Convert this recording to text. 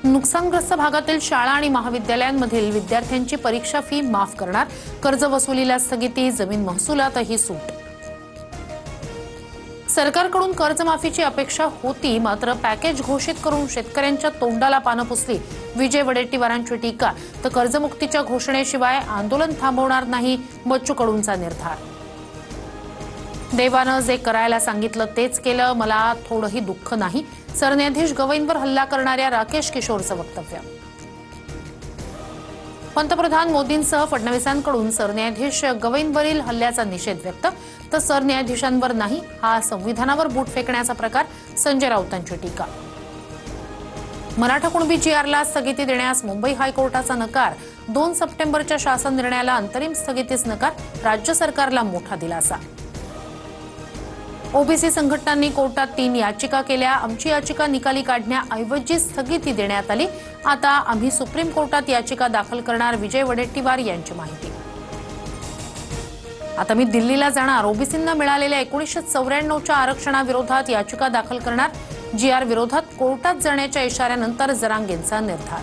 नुकसानग्रस्त भागातील शाळा आणि महाविद्यालयांमधील विद्यार्थ्यांची परीक्षा फी माफ करणार, कर्ज वसुलीला स्थगिती, जमीन महसुलातही सूट। सरकारकडून कर्जमाफीची अपेक्षा होती, मात्र पॅकेज घोषित करून शेतकऱ्यांच्या तोंडाला पानं पुसली, विजय वडेट्टीवारांची टीका। तर कर्जमुक्तीच्या घोषणेशिवाय आंदोलन थांबवणार नाही, बच्चू कडूंचा निर्धार। देवानं जे करायला सांगितलं तेच केलं, मला थोडंही दुःख नाही, सरन्यायाधीश गवईंवर हल्ला करणाऱ्या राकेश किशोरचं वक्तव्य। पंतप्रधान मोदींसह फडणवीसांकडून सरन्यायाधीश गवईंवरील हल्ल्याचा निषेध व्यक्त, तर सरन्यायाधीशांवर नाही, हा संविधानावर बूट फेकण्याचा प्रकार, संजय राऊतांची टीका। मराठा कुणबी जीआरला स्थगिती देण्यास मुंबई हायकोर्टाचा नकार, 2 सप्टेंबरच्या शासन निर्णयाला अंतरिम स्थगितीस नकार, राज्य सरकारला मोठा दिलासा। ओबीसी संघटनांनी कोर्टात 3 याचिका केल्या, आमची याचिका निकाली काढण्याऐवजी स्थगिती देण्यात आली, आता आम्ही सुप्रीम कोर्टात याचिका दाखल करणार, विजय वडेट्टीवार यांची माहिती। आता मी दिल्लीला जाणार, ओबीसींना मिळालेल्या 1994च्या आरक्षणाविरोधात याचिका दाखल करणार, जीआर विरोधात कोर्टात जाण्याच्या इशाऱ्यानंतर जरांगेंचा निर्धार।